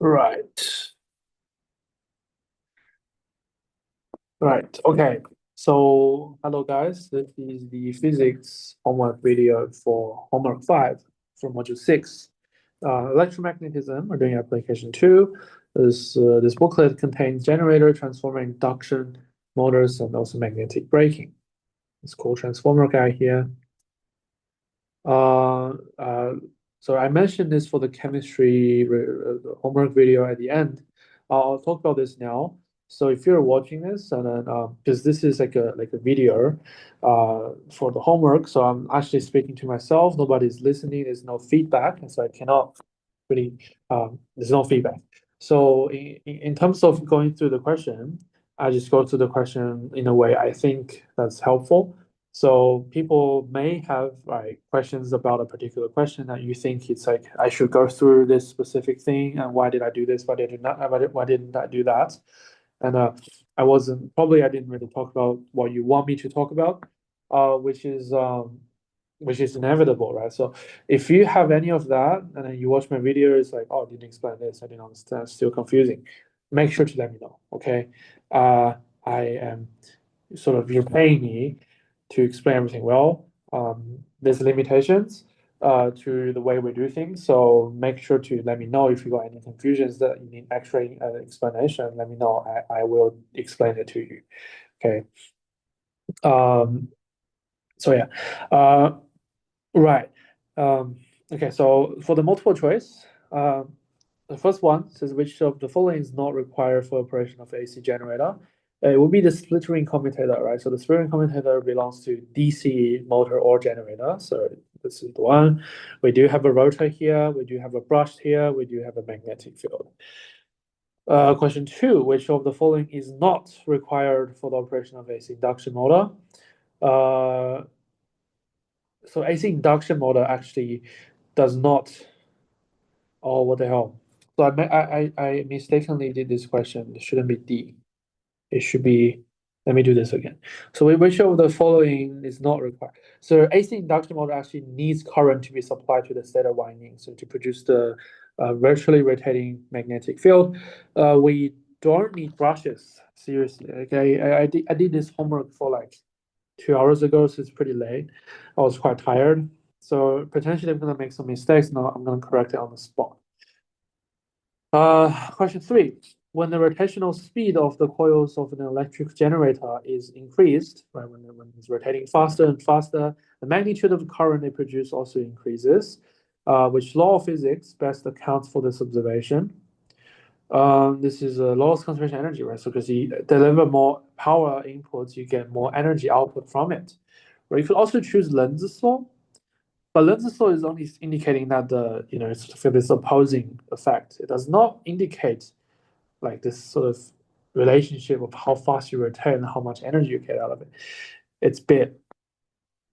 Right. Right. Okay. So, hello guys. This is the physics homework video for homework 5 from module 6. Electromagnetism, we're doing application 2. This booklet contains generator, transformer, induction, motors, and also magnetic braking. It's called transformer guy here. Uh, uh, so I mentioned this for the chemistry homework video at the end. I'll talk about this now. So if you're watching this, and then because this is like a video for the homework, so I'm actually speaking to myself. Nobody's listening. There's no feedback, and so I cannot really. There's no feedback. So in terms of going through the question, I just go through the question in a way I think that's helpful. So people may have like questions about a particular question that you think it's like I should go through this specific thing and why did I do this? Why didn't I do that? And I didn't really talk about what you want me to talk about, uh, which is um, which is inevitable, right? So if you have any of that and then you watch my video, it's like, oh, I didn't explain this, I didn't understand, it's still confusing. Make sure to let me know, okay? I am sort of you're paying me to explain everything well. There's limitations to the way we do things, so make sure to let me know if you got any confusions that you need extra explanation. Let me know. I will explain it to you. Okay. Um, so yeah. Right. Um, okay. So for the multiple choice, the first one says which of the following is not required for operation of AC generator. It would be the split ring commutator, right? So the split ring commutator belongs to DC motor or generator. So this is the one. We do have a rotor here. We do have a brush here. We do have a magnetic field. Question two, which of the following is not required for the operation of AC induction motor? Uh, so AC induction motor actually does not. Oh, what the hell? So I mistakenly did this question. It shouldn't be D. It should be, let me do this again. So which of the following is not required? So AC induction motor actually needs current to be supplied to the stator winding, so to produce the virtually rotating magnetic field. We don't need brushes, seriously. Okay, I did this homework for like 2 hours ago, so it's pretty late. I was quite tired. So potentially I'm gonna make some mistakes. Now I'm gonna correct it on the spot. Question three. When the rotational speed of the coils of an electric generator is increased, right, when it's rotating faster and faster, the magnitude of current they produce also increases. Which law of physics best accounts for this observation? This is a law of conservation of energy, right? So because you deliver more power inputs, you get more energy output from it. Or you could also choose Lenz's law, but Lenz's law is only indicating that it's sort of this opposing effect. It does not indicate like this sort of relationship of how fast you rotate and how much energy you get out of it. It's bit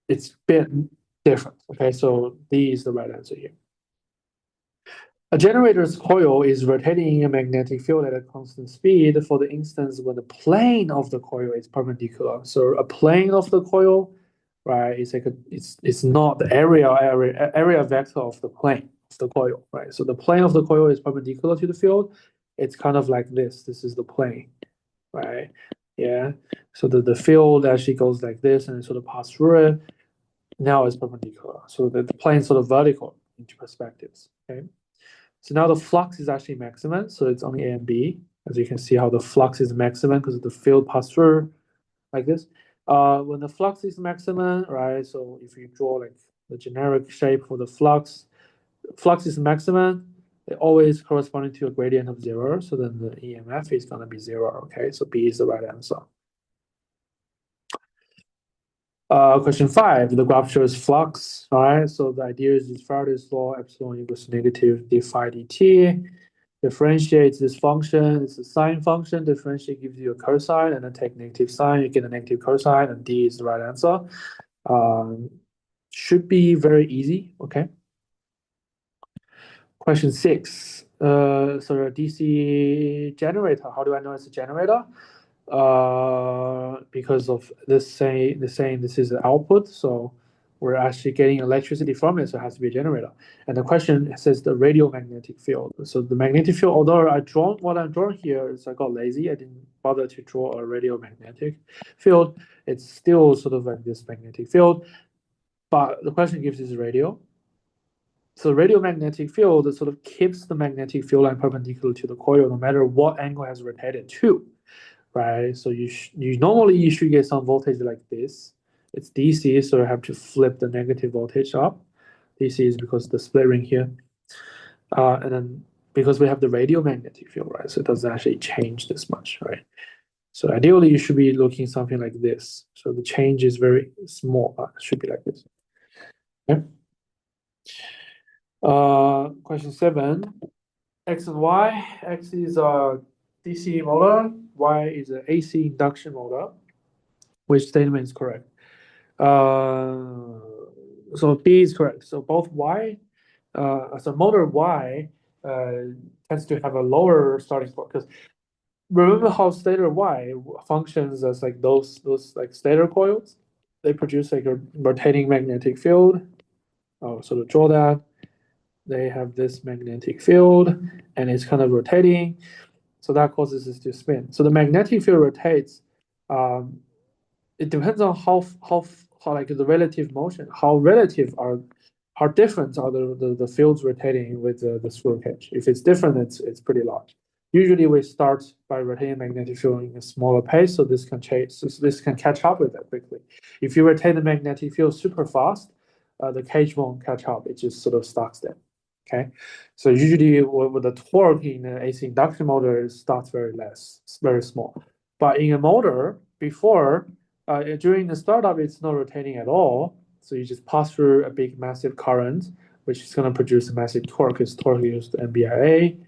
it's bit different. Okay, so D is the right answer here. A generator's coil is rotating in a magnetic field at a constant speed for the instance when the plane of the coil is perpendicular. So a plane of the coil, right, is like it's not the area vector of the plane of the coil, right? So the plane of the coil is perpendicular to the field. It's kind of like this. This is the plane, right? Yeah. So the field actually goes like this and it sort of passes through it. Now it's perpendicular. So the plane sort of vertical into perspectives. Okay. So now the flux is actually maximum, so it's only A and B. As you can see how the flux is maximum because the field passes through like this. When the flux is maximum, right? So if you draw like the generic shape for the flux is maximum, it always corresponding to a gradient of 0. So then the EMF is gonna be 0. Okay, so B is the right answer. Question 5, the graph shows flux, all right? So the idea is this Faraday's law, epsilon equals negative d phi dt. Differentiates this function, it's a sine function. Differentiate gives you a cosine, and then take negative sine, you get a negative cosine, and D is the right answer. Should be very easy, okay? Question 6, so a DC generator, how do I know it's a generator? Because of this saying this is the output, so we're actually getting electricity from it, so it has to be a generator. And the question says the radiomagnetic field. So the magnetic field, although what I'm drawing here is I got lazy, I didn't bother to draw a radiomagnetic field. It's still sort of like this magnetic field, but the question gives is radio. So radiomagnetic field sort of keeps the magnetic field line perpendicular to the coil no matter what angle has rotated to, right? So normally you should get some voltage like this. It's DC, so I have to flip the negative voltage up. DC is because the split ring here. And then because we have the radiomagnetic field, right? So it doesn't actually change this much, right? So ideally you should be looking something like this. So the change is very small. It should be like this. Okay. Question 7. X and Y. X is a DC motor. Y is an AC induction motor. Which statement is correct? So B is correct. So both Y, so motor Y tends to have a lower starting torque because remember how stator Y functions as like those like stator coils. They produce like a rotating magnetic field. Oh, so to draw that, they have this magnetic field and it's kind of rotating. So that causes this to spin. So the magnetic field rotates. It depends on how like the relative motion, how different are the fields rotating with the squirrel cage. If it's different, it's pretty large. Usually we start by rotating magnetic field in a smaller pace, so this can change. So this can catch up with it quickly. If you rotate the magnetic field super fast, the cage won't catch up. It just sort of stuck there. Okay, so usually with the torque in an AC induction motor, it starts it's very small. But in a motor, during the startup, it's not rotating at all. So you just pass through a big massive current, which is going to produce a massive torque. Because torque is MBIA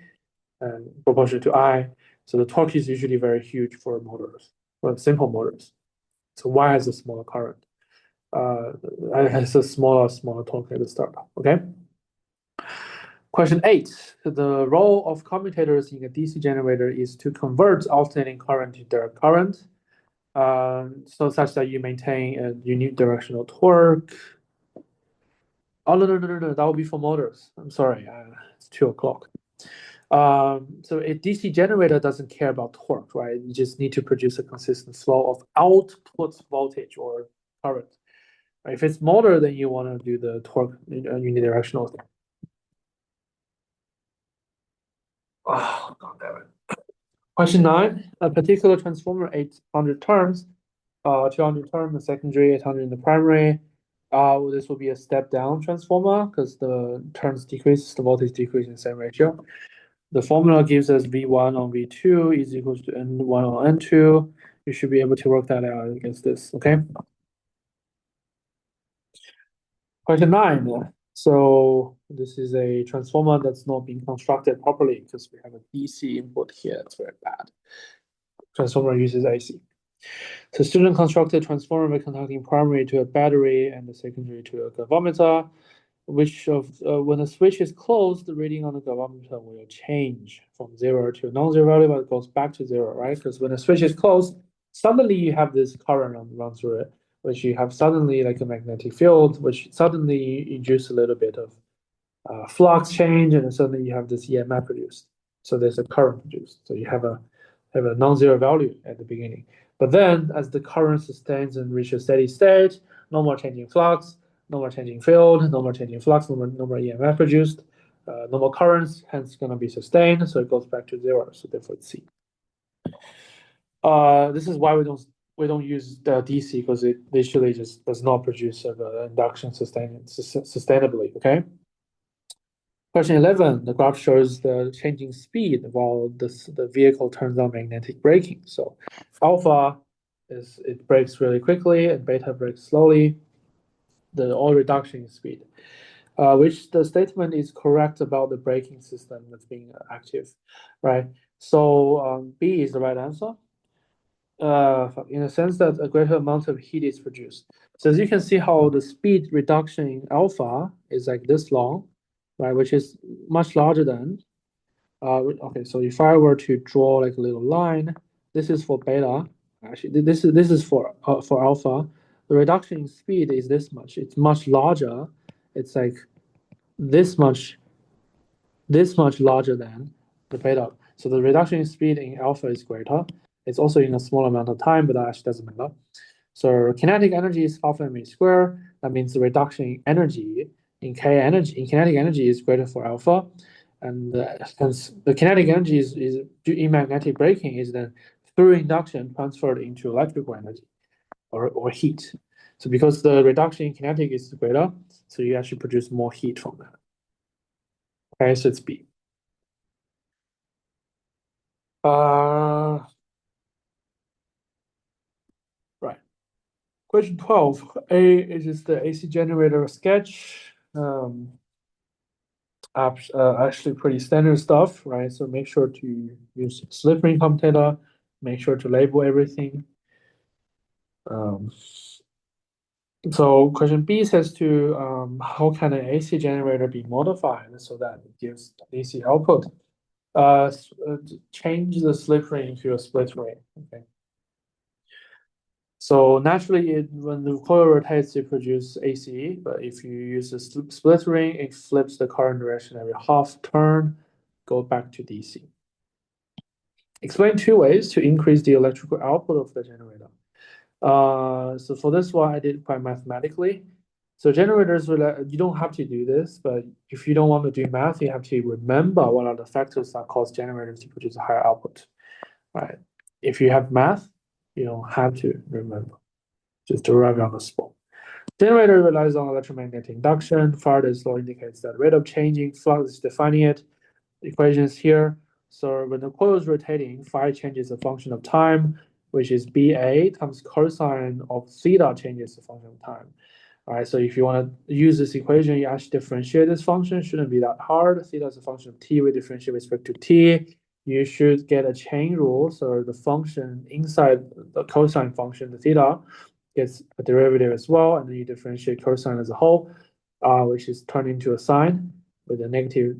and proportional to I. So the torque is usually very huge for motors, for simple motors. So Y has a smaller current. It has a smaller torque at the startup. Okay. Question 8. The role of commutators in a DC generator is to convert alternating current to direct current. So such that you maintain a unidirectional torque. Oh, no, that would be for motors. I'm sorry, it's 2 o'clock. So a DC generator doesn't care about torque, right? You just need to produce a consistent flow of output voltage or current. Right? If it's motor, then you want to do the torque unidirectional thing. Oh, God damn it. Question 9. A particular transformer 800 turns, 200 turn the secondary, 800 in the primary. This will be a step down transformer because the turns decrease, the voltage decrease in the same ratio. The formula gives us V1 on V2 is equals to N1 on N2. You should be able to work that out against this, okay? Question 9. So this is a transformer that's not being constructed properly because we have a DC input here. It's very bad. Transformer uses AC. So student constructed transformer by connecting primary to a battery and the secondary to a galvanometer. When the switch is closed, the reading on the galvanometer will change from 0 to a non-zero value, but it goes back to 0, right? Because when the switch is closed, suddenly you have this current run through it, which you have suddenly like a magnetic field, which suddenly induce a little bit of flux change, and then suddenly you have this EMF produced. So there's a current produced. So you have a non-zero value at the beginning. But then as the current sustains and reaches steady state, no more changing flux, no more changing field, no more changing flux, no more EMF produced, no more currents, hence going to be sustained, so it goes back to 0, so therefore it's C. This is why we don't use the DC because it literally just does not produce induction sustainably, okay? Question 11, the graph shows the changing speed while the vehicle turns on magnetic braking. So alpha it brakes really quickly and beta brakes slowly. The all reduction in speed, which the statement is correct about the braking system that's being active, right? So B is the right answer. In a sense that a greater amount of heat is produced. So as you can see how the speed reduction in alpha is like this long, right, which is much larger than, okay, so if I were to draw like a little line, this is for beta, actually, this is for alpha, the reduction in speed is this much. It's much larger. It's like this much larger than the beta. So the reduction in speed in alpha is greater. It's also in a small amount of time, but that actually doesn't matter. So kinetic energy is alpha m squared. That means the reduction in energy in kinetic energy is greater for alpha, and hence the kinetic energy is in magnetic braking is then through induction transferred into electrical energy or heat. So because the reduction in kinetic is greater, so you actually produce more heat from that. Okay, so it's B. Right. Question 12. A is the AC generator sketch. Actually pretty standard stuff, right? So make sure to use slip ring commutator, make sure to label everything. So question B says to how can an AC generator be modified so that it gives AC output? Change the slip ring to a split ring. Okay. So naturally, when the coil rotates, it produces AC. But if you use a split ring, it flips the current direction every half turn, go back to DC. Explain two ways to increase the electrical output of the generator. So for this one, I did quite mathematically. So generators, you don't have to do this, but if you don't want to do math, you have to remember what are the factors that cause generators to produce a higher output, right? If you have math, you don't have to remember, just derive it on the spot. Generator relies on electromagnetic induction. Faraday's law indicates that rate of changing flux is defining it. The equation is here. So when the coil is rotating, phi changes a function of time, which is BA times cosine of theta changes the function of time. All right, so if you want to use this equation, you actually differentiate this function. Shouldn't be that hard. Theta is a function of t. We differentiate with respect to t. You should get a chain rule. So the function inside the cosine function, the theta, gets a derivative as well, and then you differentiate cosine as a whole, which is turned into a sine with a negative,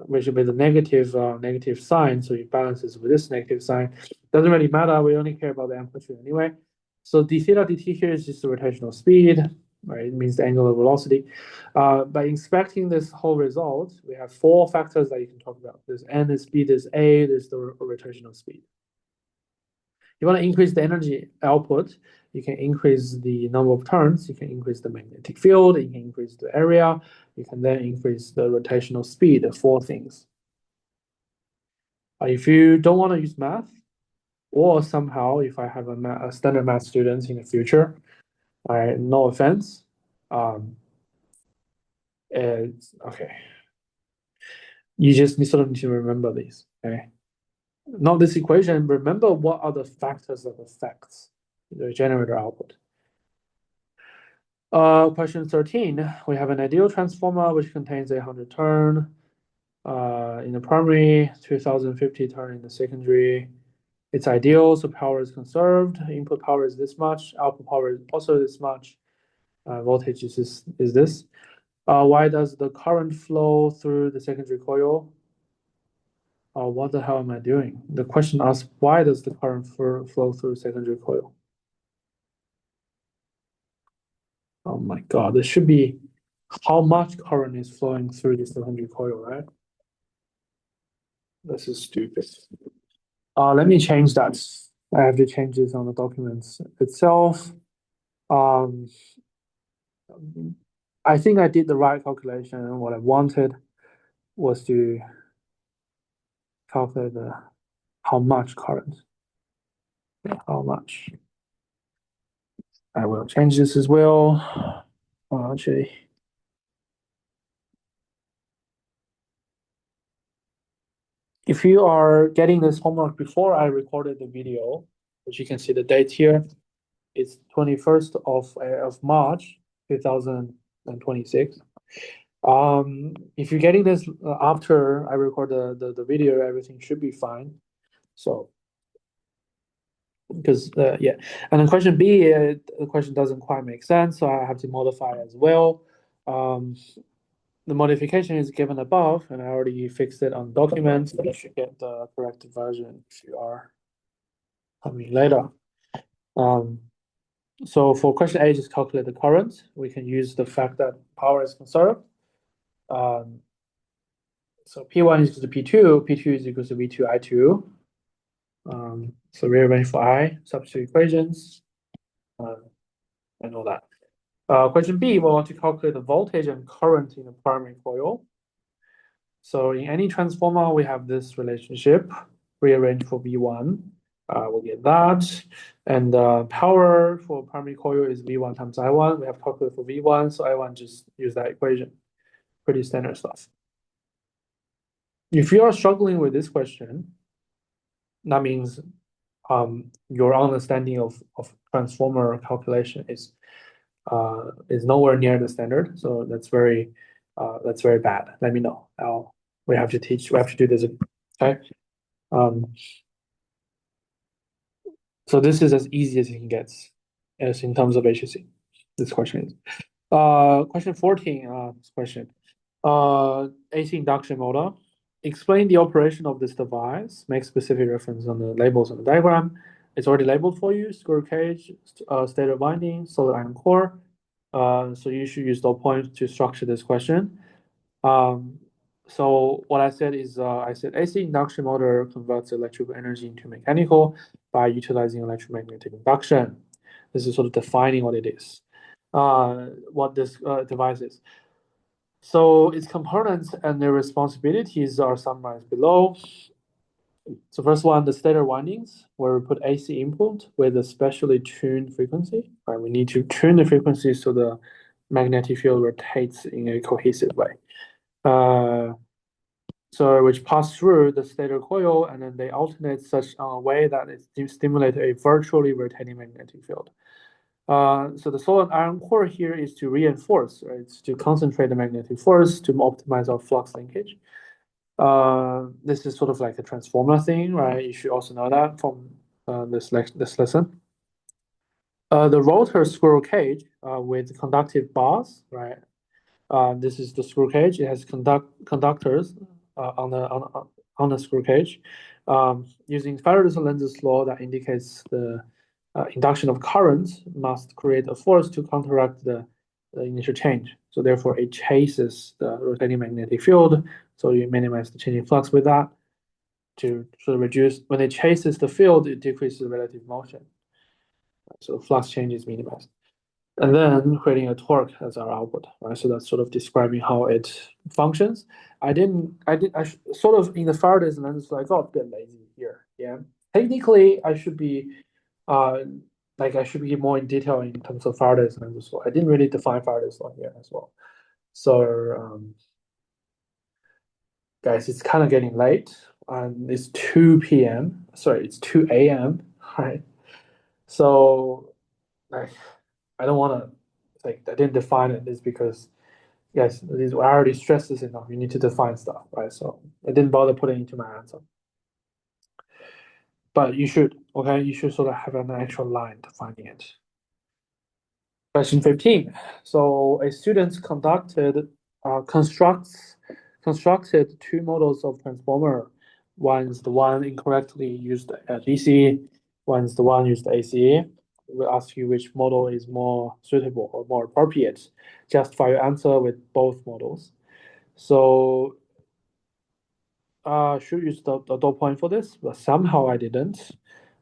which will be the negative sign. So it balances with this negative sign. Doesn't really matter. We only care about the amplitude anyway. So d theta dt here is just the rotational speed, right? It means the angular velocity. By inspecting this whole result, we have four factors that you can talk about. There's n, there's b, there's a, there's the rotational speed. You want to increase the energy output, you can increase the number of turns, you can increase the magnetic field, you can increase the area, you can then increase the rotational speed, the four things. If you don't want to use math, or somehow if I have a standard math student in the future, no offense, it's okay. You just need to remember these, okay? Not this equation, remember what are the factors that affects the generator output. Question 13, we have an ideal transformer which contains 800 turn in the primary, 2050 turn in the secondary. It's ideal, so power is conserved. Input power is this much, output power is also this much. Voltage is this. Why does the current flow through the secondary coil? What the hell am I doing? The question asks, why does the current flow through secondary coil? Oh my God, there should be how much current is flowing through the secondary coil, right? This is stupid. Let me change that. I have to change this on the documents itself. I think I did the right calculation. What I wanted was to calculate how much current. How much. I will change this as well. Actually, if you are getting this homework before I recorded the video, which you can see the date here, it's 21st of March 2026. If you're getting this after I record the video, everything should be fine. So because yeah, and then question B, the question doesn't quite make sense, so I have to modify as well. The modification is given above, and I already fixed it on documents. You should get the corrected version if you are coming later. So for question A, just calculate the current. We can use the fact that power is conserved. So P1 is equal to P2, P2 is equal to V2 I2. So rearrange for I, substitute equations, and all that. Question B, we want to calculate the voltage and current in the primary coil. So in any transformer, we have this relationship. Rearrange for V1, we'll get that. And power for primary coil is V1 times I1. We have calculated for V1, so I1 just use that equation. Pretty standard stuff. If you are struggling with this question, that means your understanding of transformer calculation is nowhere near the standard. So that's very bad. Let me know. We have to do this. Okay. So this is as easy as you can get as in terms of HC. This question is. Question 14, this question. AC induction motor. Explain the operation of this device. Make specific reference on the labels on the diagram. It's already labeled for you, squirrel cage, stator winding, solid iron core. So you should use dot point to structure this question. So what I said is, I said AC induction motor converts electrical energy into mechanical by utilizing electromagnetic induction. This is sort of defining what it is, what this device is. So its components and their responsibilities are summarized below. So first one, the stator windings, where we put AC input with a specially tuned frequency. Right? We need to tune the frequency so the magnetic field rotates in a cohesive way. So which pass through the stator coil, and then they alternate such a way that it stimulates a virtually rotating magnetic field. So the solid iron core here is to reinforce, right? It's to concentrate the magnetic force to optimize our flux linkage. This is sort of like a transformer thing, right? You should also know that from this lesson. The rotor squirrel cage with conductive bars, right? This is the screw cage. It has conductors on the screw cage. Using Faraday's Lenz's law that indicates the induction of current must create a force to counteract the initial change. So therefore, it chases the rotating magnetic field. So you minimize the changing flux with that to sort of reduce. When it chases the field, it decreases the relative motion. So flux change is minimized. And then creating a torque as our output, right? So that's sort of describing how it functions. I sort of in the Faraday's lens, like, oh, a bit lazy here. Yeah. Technically, I should be more in detail in terms of Faraday's lens as well. I didn't really define Faraday's law here as well. So, guys, it's kind of getting late. It's 2 p.m. Sorry, it's 2 a.m. Right. So, like, I don't want to, like, I didn't define it. It's because, yes, I already stressed this enough. You need to define stuff, right? So I didn't bother putting into my answer. But you should, okay? You should sort of have an actual line defining it. Question 15. So a student constructed two models of transformer. One is the one incorrectly used DC, one is the one used AC. We'll ask you which model is more suitable or more appropriate. Justify your answer with both models. So should use the dot point for this, but somehow I didn't,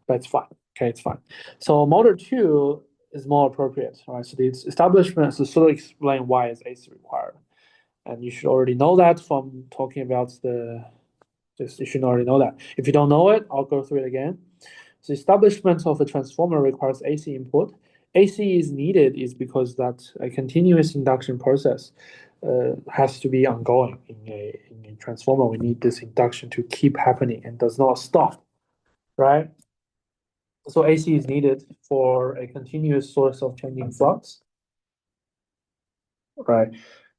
but it's fine. Okay, it's fine. So model 2 is more appropriate, right? So the establishment to sort of explain why is AC required. And you should already know that from talking about you should already know that. If you don't know it, I'll go through it again. So establishment of a transformer requires AC input. AC is needed is because that a continuous induction process has to be ongoing in a transformer. We need this induction to keep happening and does not stop, right? So AC is needed for a continuous source of changing flux, right?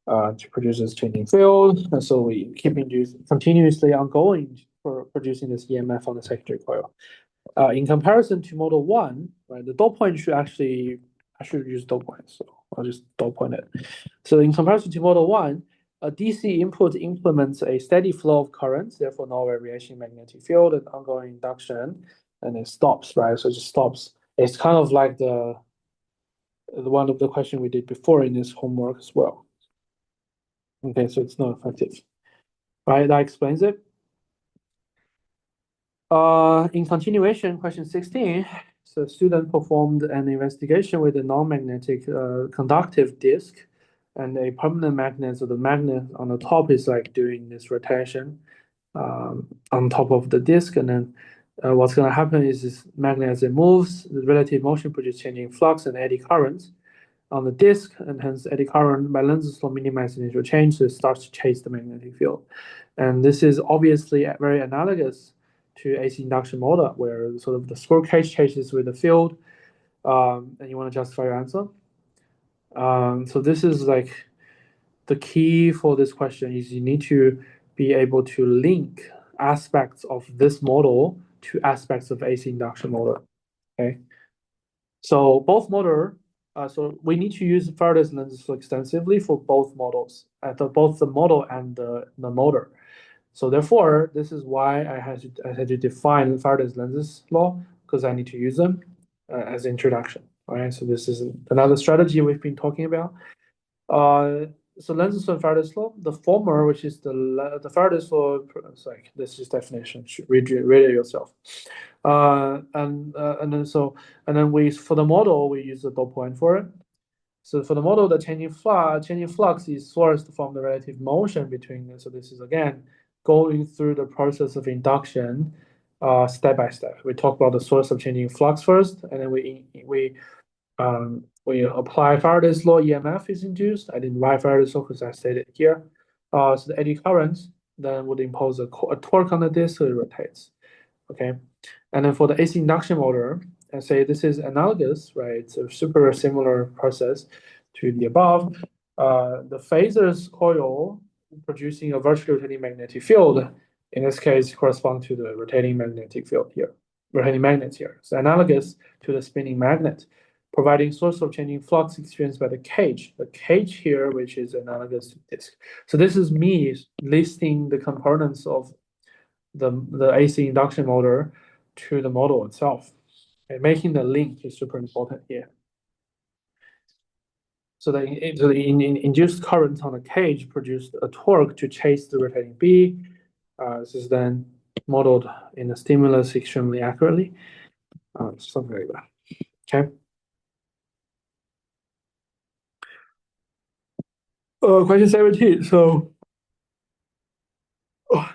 To produce this changing field, and so we keep continuously ongoing for producing this EMF on the secondary coil. In comparison to model 1, right, the dot point I should use dot point, so I'll just dot point it. So in comparison to model 1, a DC input implements a steady flow of current, therefore no variation in magnetic field and ongoing induction, and it stops, right? So it just stops. It's kind of like the one of the question we did before in this homework as well. Okay, so it's not effective. Right, that explains it. In continuation, question 16, so student performed an investigation with a non-magnetic conductive disk and a permanent magnet. So the magnet on the top is like doing this rotation on top of the disk, and then what's going to happen is this magnet as it moves, the relative motion produces changing flux and eddy currents on the disk, and hence eddy current by Lenz's law minimizes initial change, so it starts to chase the magnetic field. And this is obviously very analogous to AC induction motor, where sort of the squirrel cage chases with the field, and you want to justify your answer. So this is like the key for this question is you need to be able to link aspects of this model to aspects of AC induction motor. Okay. So both motor, so we need to use Faraday's lenses extensively for both models, both the model and the motor. So therefore, this is why I had to define Faraday's lenses law, because I need to use them as introduction. All right, so this is another strategy we've been talking about. So Lenz's law and Faraday's law, the former, which is the Faraday's law, sorry, this is definition. Read it yourself. And then we for the model we use the dot point for it. So for the model, the changing flux is sourced from the relative motion between them. So this is again going through the process of induction, step by step. We talk about the source of changing flux first, and then we apply Faraday's law. EMF is induced. I didn't write Faraday's law because I stated here. So the eddy current then would impose a torque on the disk, so it rotates. Okay, and then for the AC induction motor, I say this is analogous, right? It's a super similar process to the above. The phasors coil producing a virtually rotating magnetic field, in this case, correspond to the rotating magnetic field here, rotating magnets here. So analogous to the spinning magnet, providing source of changing flux experienced by the cage. The cage here, which is analogous to disk. So this is me listing the components of the AC induction motor to the model itself. And making the link is super important here. So the induced current on the cage produced a torque to chase the rotating B. This is then modeled in the stimulus extremely accurately. Something like that. Okay. Question 17. So,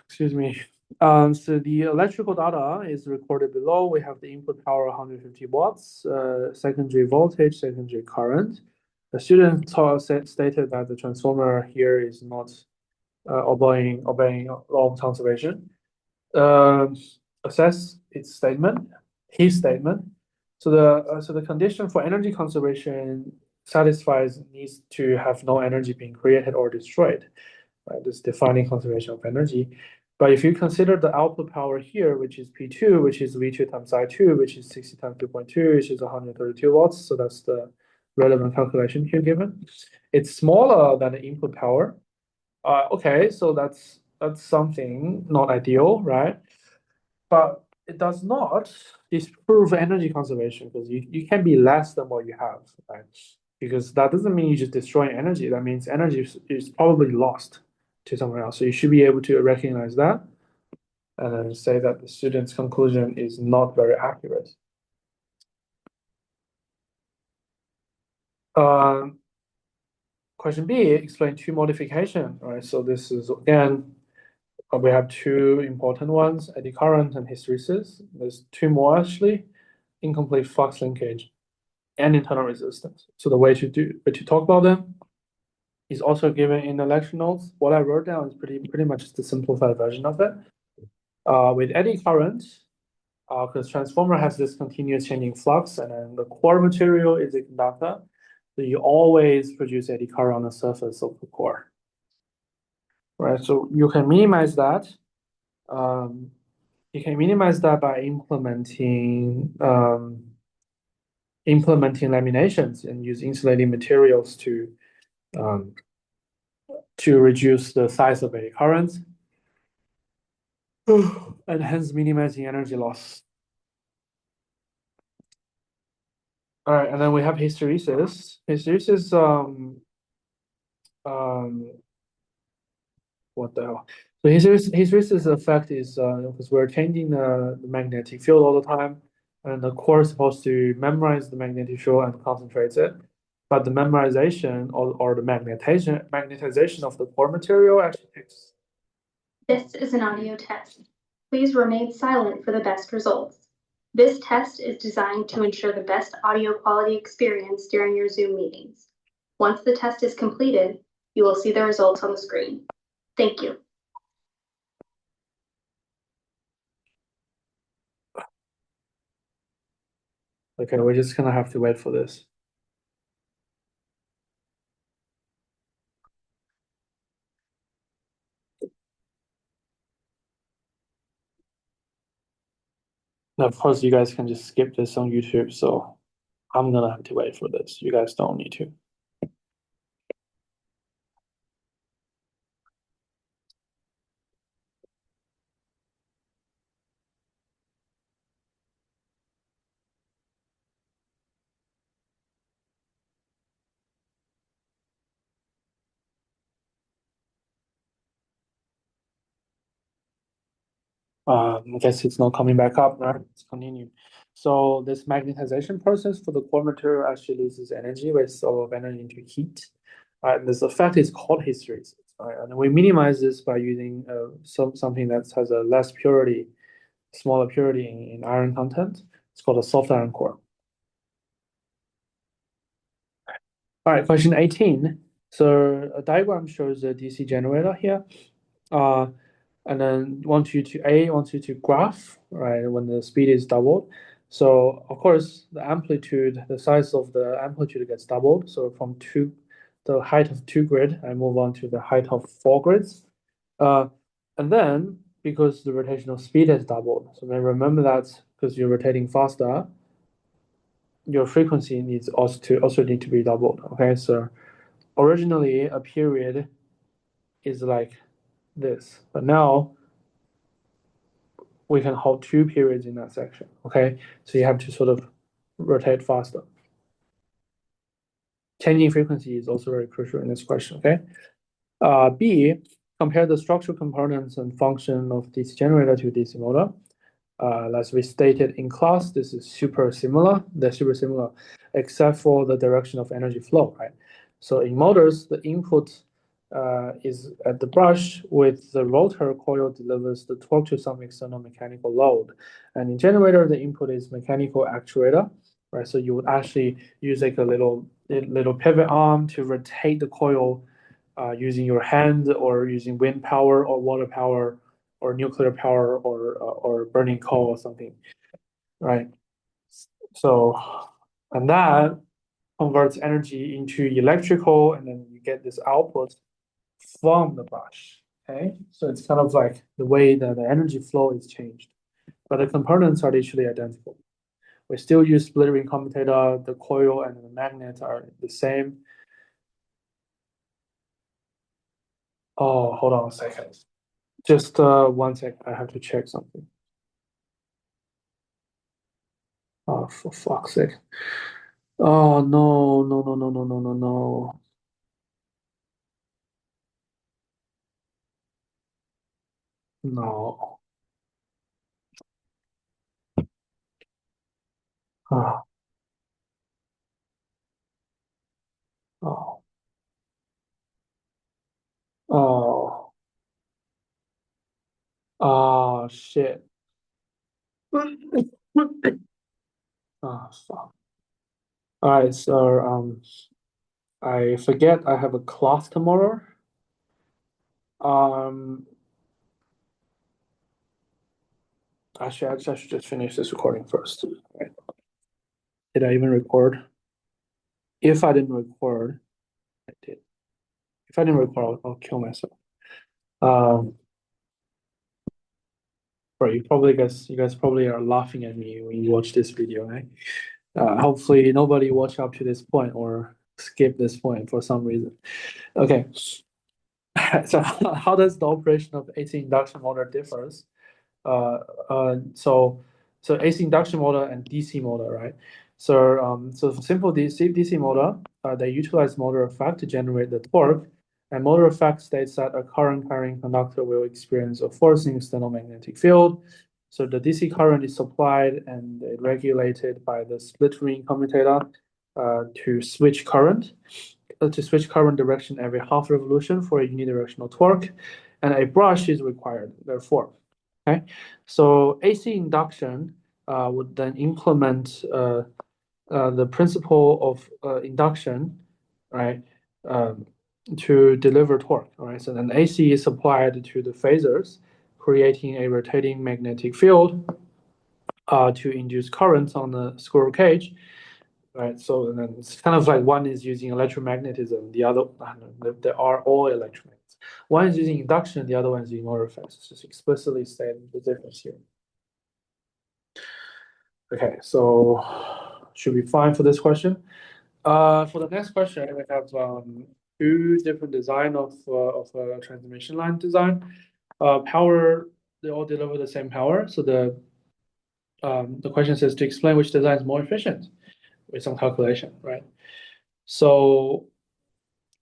excuse me. So the electrical data is recorded below. We have the input power 150 watts, secondary voltage, secondary current. The student stated that the transformer here is not obeying law of conservation. Assess its statement, his statement. So the condition for energy conservation satisfies needs to have no energy being created or destroyed. Right, this defining conservation of energy. But if you consider the output power here, which is P2, which is V2 times I2, which is 60 times 2.2, which is 132 watts. So that's the relevant calculation here given. It's smaller than the input power. Okay, so that's something not ideal, right? But it does not disprove energy conservation because you can be less than what you have, right? Because that doesn't mean you just destroy energy. That means energy is probably lost to somewhere else. So you should be able to recognize that and then say that the student's conclusion is not very accurate. Question B, explain two modifications, right? So this is, again, we have two important ones, eddy current and hysteresis. There's two more actually, incomplete flux linkage and internal resistance. So the way to talk about them is also given in the lecture notes. What I wrote down is pretty much the simplified version of it. With eddy current, because transformer has this continuous changing flux, and then the core material is a conductor, so you always produce eddy current on the surface of the core. Right, so you can minimize that. You can minimize that by implementing laminations and use insulating materials to reduce the size of eddy currents and hence minimizing energy loss. All right, and then we have hysteresis. Hysteresis, what the hell? So hysteresis effect is because we're changing the magnetic field all the time, and the core is supposed to memorize the magnetic field and concentrates it. But the memorization or the magnetization of the core material actually takes. This is an audio test. Please remain silent for the best results. This test is designed to ensure the best audio quality experience during your Zoom meetings. Once the test is completed, you will see the results on the screen. Thank you. Okay, we're just gonna have to wait for this. Now, of course, you guys can just skip this on YouTube, so I'm gonna have to wait for this. You guys don't need to. I guess it's not coming back up, right? Let's continue. So this magnetization process for the core material actually loses energy, wastes a lot of energy into heat. This effect is called hysteresis. Right? And we minimize this by using something that has a less purity, smaller purity in iron content. It's called a soft iron core. All right, question 18. So a diagram shows a DC generator here. And then wants you to graph, right, when the speed is doubled. So of course the size of the amplitude gets doubled. So from the height of 2 grid, I move on to the height of 4 grids. And then because the rotational speed has doubled, so then remember that because you're rotating faster, your frequency needs also need to be doubled. Okay, so originally a period is like this, but now we can hold 2 periods in that section. Okay, so you have to sort of rotate faster. Changing frequency is also very crucial in this question. Okay, B, compare the structural components and function of DC generator to DC motor. As we stated in class, this is super similar. They're super similar, except for the direction of energy flow, right? So in motors, the input is at the brush, with the rotor coil delivers the torque to some external mechanical load. And in generator, the input is mechanical actuator, right? So you would actually use like a little pivot arm to rotate the coil using your hand or using wind power or water power or nuclear power or burning coal or something, right? So, and that converts energy into electrical, and then you get this output from the brush. Okay, so it's kind of like the way that the energy flow is changed, but the components are literally identical. We still use split ring commutator, the coil and the magnet are the same. Oh, hold on a second. Just 1 sec, I have to check something. Oh, for fuck's sake. Oh, no, no, no, no, no, no, no, no. No. Oh, oh, oh, oh, shit. Oh, fuck. All right, so I forget I have a class tomorrow. Um, actually, I should just finish this recording first. Right. Did I even record? If I didn't record, I did. If I didn't record, I'll kill myself. Bro, you guys probably are laughing at me when you watch this video, right? Hopefully nobody watch up to this point or skip this point for some reason. Okay. So how does the operation of AC induction motor differs? So AC induction motor and DC motor, right? So for simple DC motor, they utilize motor effect to generate the torque. And motor effect states that a current carrying conductor will experience a forcing external magnetic field. So the DC current is supplied and regulated by the split ring commutator to switch current direction every half revolution for a unidirectional torque, and a brush is required, therefore. Okay, so AC induction would then implement the principle of induction, right, to deliver torque. All right, so then AC is applied to the phasors, creating a rotating magnetic field to induce currents on the squirrel cage. Right, so then it's kind of like one is using electromagnetism, the other they are all electromagnets. One is using induction, the other one is using motor effects. It's just explicitly stating the difference here. Okay, so should be fine for this question. For the next question, we have two different design of transmission line design. Power, they all deliver the same power. So the question says to explain which design is more efficient with some calculation, right? So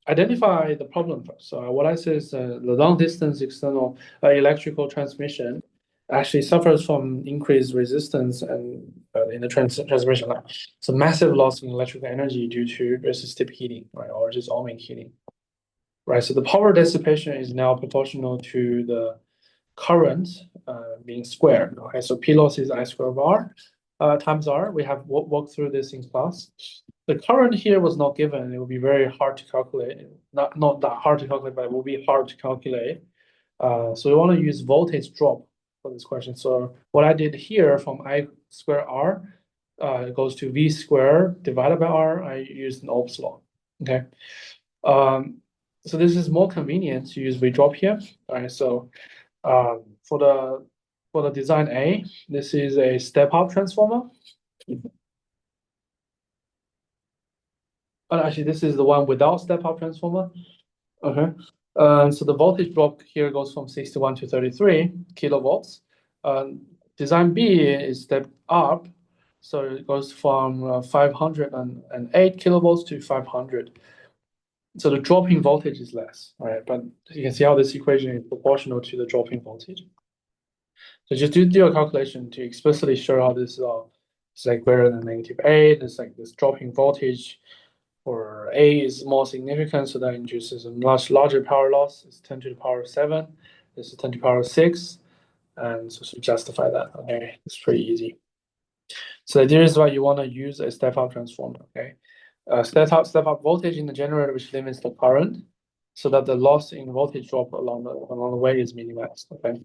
identify the problem first. So what I say is the long distance external electrical transmission actually suffers from increased resistance and in the transmission line. So massive loss in electrical energy due to resistive heating, right, or just ohmic heating, right? So the power dissipation is now proportional to the current being squared. Okay, so P loss is I squared of R times R. We have walked through this in class. The current here was not given. It will be very hard to calculate. Not that hard to calculate, but it will be hard to calculate. So we want to use voltage drop for this question. So what I did here from I square R it goes to V square divided by R. I used an Ohm's law. Okay. So this is more convenient to use V drop here. All right. So for the design A, this is a step-up transformer. Actually, this is the one without step-up transformer. Okay. So the voltage drop here goes from 61 to 33 kilovolts. Design B is step up, so it goes from 508 kilovolts to 500. So the dropping voltage is less, right? But you can see how this equation is proportional to the dropping voltage. So just do a calculation to explicitly show how this is like greater than -8. It's like this dropping voltage for A is more significant, so that induces a much larger power loss. It's 10 to the power of 7. This is 10 to the power of 6. And so to justify that, okay, it's pretty easy. So the idea is why you want to use a step-up transformer, okay? Step-up voltage in the generator, which limits the current, so that the loss in voltage drop along the way is minimized, okay?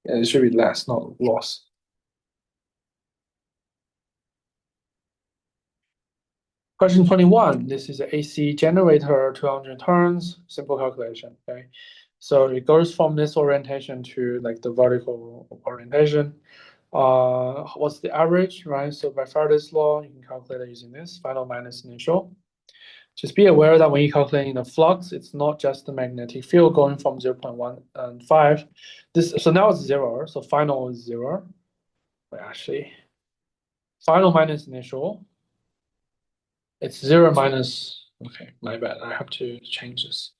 Yeah, it should be less, not loss. Question 21, this is an AC generator, 200 turns, simple calculation, okay? So it goes from this orientation to like the vertical orientation. What's the average, right? So by Faraday's law, you can calculate it using this, final minus initial. Just be aware that when you're calculating the flux, it's not just the magnetic field going from 0.1 and 5. So now it's 0, so final is 0. But actually, final minus initial, it's 0 minus, okay, my bad, I have to change this.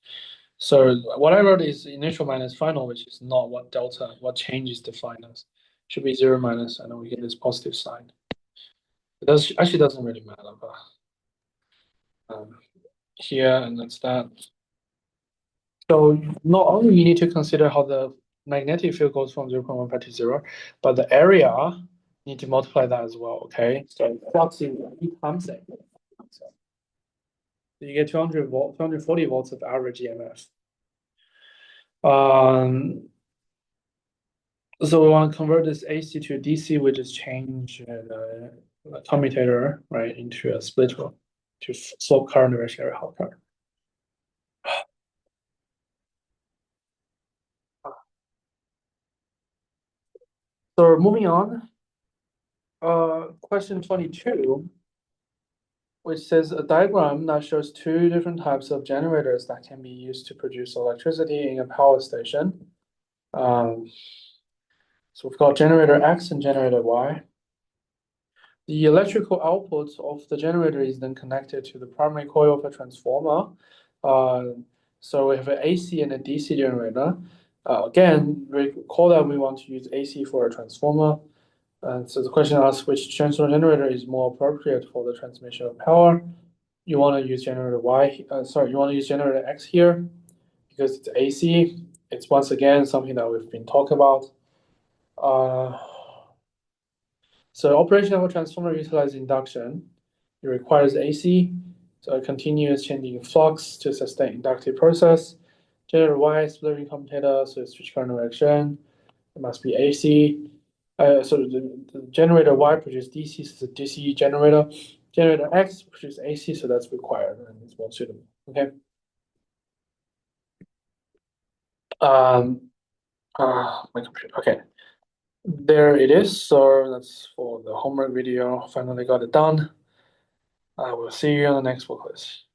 So what I wrote is initial minus final, which is not what changes the finals. Should be 0 minus, and then we get this positive sign. It actually doesn't really matter, but here, and that's that. So not only you need to consider how the magnetic field goes from 0.15 to 0, but the area, you need to multiply that as well, okay? So flux is E times A. So you get 240 volts of average EMF. So we want to convert this AC to DC, we just change the commutator, right, into a splitter to swap current direction every half current. So moving on, question 22, which says a diagram that shows two different types of generators that can be used to produce electricity in a power station. So we've got generator X and generator Y. The electrical output of the generator is then connected to the primary coil of a transformer. So we have an AC and a DC generator. Again, recall that we want to use AC for a transformer. So the question asks which transformer generator is more appropriate for the transmission of power. You want to use generator Y, you want to use generator X here because it's AC. It's once again something that we've been talking about. So operation of a transformer utilizes induction. It requires AC, so a continuous changing flux to sustain inductive process. Generator Y is splitting commutator, so it's switch current direction. It must be AC. So the generator Y produces DC, so it's a DC generator. Generator X produces AC, so that's required and it's more suitable. Okay. My computer. Okay. There it is. So that's for the homework video. Finally got it done. I will see you on the next book quiz.